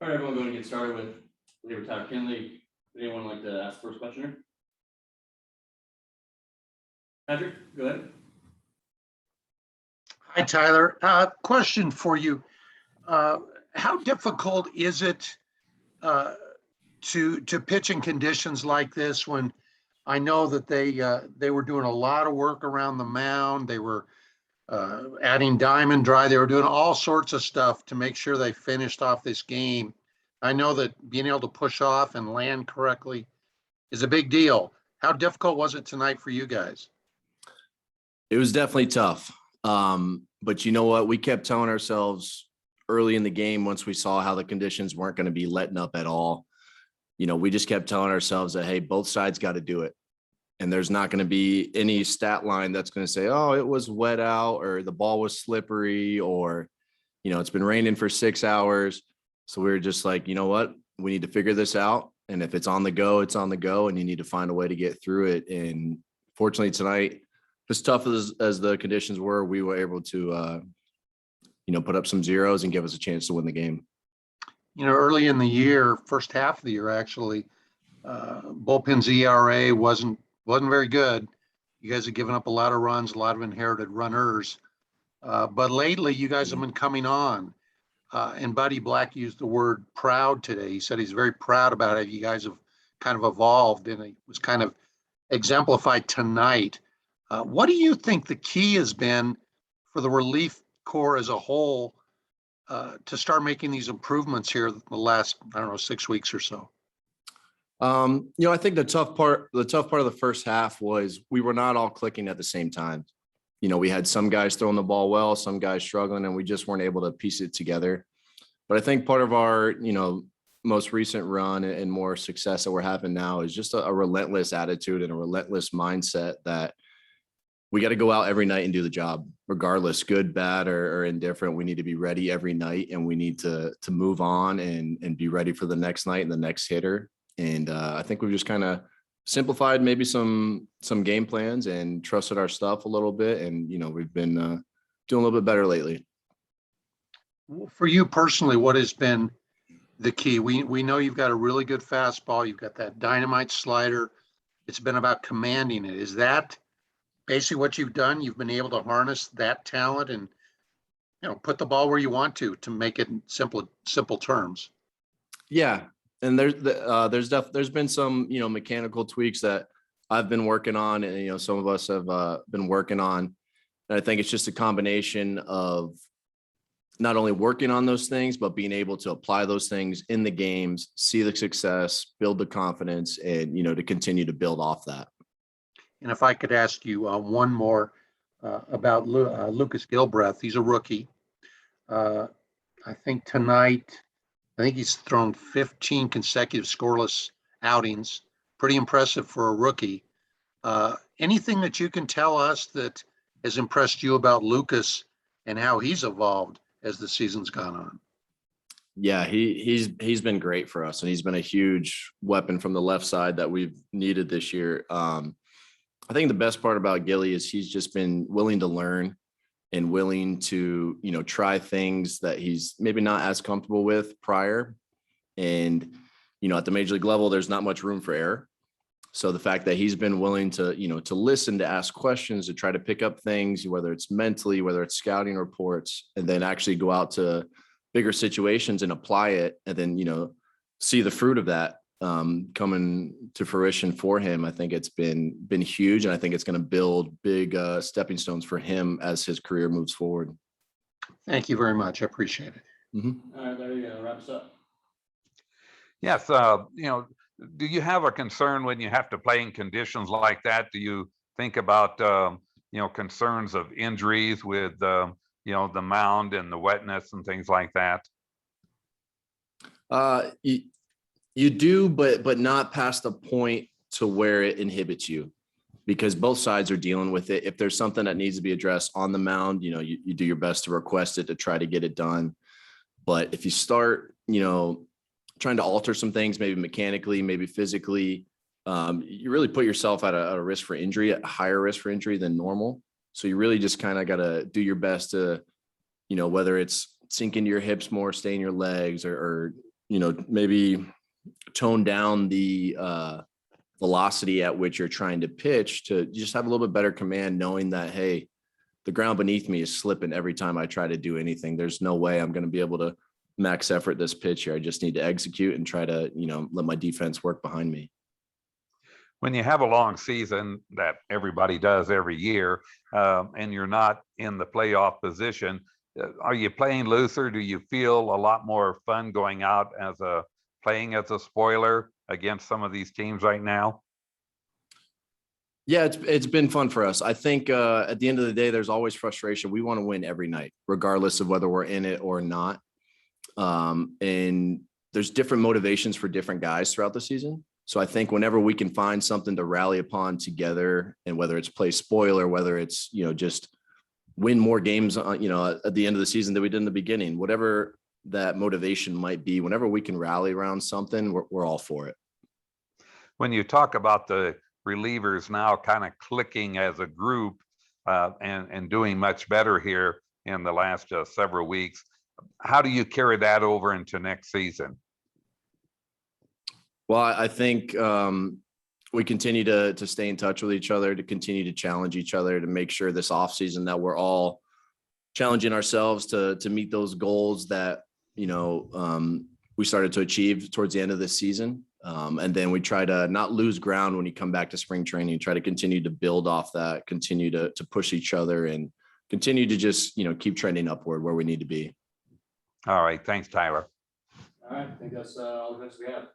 All right, everyone, going to get started with Labor Tyler Kinley. Would anyone like to ask the first question here? Patrick, go ahead. Hi, Tyler. Question for you. How difficult is it to pitch in conditions like this when I know that they were doing a lot of work around the mound. They were adding diamond dry. They were doing all sorts of stuff to make sure they finished off this game. I know that being able to push off and land correctly is a big deal. How difficult was it tonight for you guys? It was definitely tough. But you know what? We kept telling ourselves early in the game, once we saw how the conditions weren't going to be letting up at all, we just kept telling ourselves that, hey, both sides got to do it. And there's not going to be any stat line that's going to say, oh, it was wet out or the ball was slippery or, it's been raining for 6 hours. So we were just like, you know what? We need to figure this out. And if it's on the go, it's on the go, and you need to find a way to get through it. And fortunately tonight, as tough as the conditions were, we were able to, put up some zeros and give us a chance to win the game. Early in the year, first half of the year, actually, bullpen's ERA wasn't very good. You guys have given up a lot of runs, a lot of inherited runners. But lately, you guys have been coming on. And Buddy Black used the word proud today. He said he's very proud about it. You guys have kind of evolved, and it was kind of exemplified tonight. What do you think the key has been for the relief corps as a whole to start making these improvements here the last, 6 weeks or so? I think the tough part of the first half was we were not all clicking at the same time. We had some guys throwing the ball well, some guys struggling, and we just weren't able to piece it together. But I think part of our, most recent run and more success that we're having now is just a relentless attitude and a relentless mindset that we got to go out every night and do the job, regardless, good, bad, or indifferent. We need to be ready every night, and we need to move on and be ready for the next night and the next hitter. And I think we've just kind of simplified maybe some game plans and trusted our stuff a little bit. And, we've been doing a little bit better lately. For you personally, what has been the key? We know you've got a really good fastball. You've got that dynamite slider. It's been about commanding it. Is that basically what you've done? You've been able to harness that talent and, put the ball where you want to make it in simple terms. Yeah. And there's been some, mechanical tweaks that I've been working on, and, some of us have been working on. And I think it's just a combination of not only working on those things, but being able to apply those things in the games, see the success, build the confidence, and, to continue to build off that. And if I could ask you one more about Lucas Gilbreth. He's a rookie. I think tonight, he's thrown 15 consecutive scoreless outings. Pretty impressive for a rookie. Anything that you can tell us that has impressed you about Lucas and how he's evolved as the season's gone on? Yeah, he's been great for us, and he's been a huge weapon from the left side that we've needed this year. I think the best part about Gilly is he's just been willing to learn and willing to, try things that he's maybe not as comfortable with prior. And, at the major league level, there's not much room for error. So the fact that he's been willing to, to listen, to ask questions, to try to pick up things, whether it's mentally, whether it's scouting reports, and then actually go out to bigger situations and apply it, and then, see the fruit of that coming to fruition for him. I think it's been huge, and I think it's going to build big stepping stones for him as his career moves forward. Thank you very much. I appreciate it. Mm-hmm. All right, there you go. Wrap us up. Yes. Do you have a concern when you have to play in conditions like that? Do you think about, concerns of injuries with, the mound and the wetness and things like that? You do, but not past the point to where it inhibits you, because both sides are dealing with it. If there's something that needs to be addressed on the mound, you do your best to request it, to try to get it done. But if you start, trying to alter some things, maybe mechanically, maybe physically, you really put yourself at a risk for injury, at a higher risk for injury than normal. So you really just kind of got to do your best to, whether it's sink into your hips more, stay in your legs, or maybe tone down the velocity at which you're trying to pitch to just have a little bit better command, knowing that, hey, the ground beneath me is slipping every time I try to do anything. There's no way I'm going to be able to max effort this pitch here. I just need to execute and try to, let my defense work behind me. When you have a long season that everybody does every year, and you're not in the playoff position, are you playing looser? Do you feel a lot more fun going out playing as a spoiler against some of these teams right now? Yeah, it's been fun for us. I think at the end of the day, there's always frustration. We want to win every night, regardless of whether we're in it or not. And there's different motivations for different guys throughout the season. So I think whenever we can find something to rally upon together, and whether it's play spoiler, whether it's, just win more games, at the end of the season than we did in the beginning, whatever that motivation might be, whenever we can rally around something, we're all for it. When you talk about the relievers now kind of clicking as a group and doing much better here in the last several weeks, how do you carry that over into next season? Well, I think we continue to stay in touch with each other, to continue to challenge each other, to make sure this offseason that we're all challenging ourselves to meet those goals that, we started to achieve towards the end of this season. And then we try to not lose ground when you come back to spring training, try to continue to build off that, continue to push each other, and continue to just, keep trending upward where we need to be. All right. Thanks, Tyler. All right, I think that's all the best we have.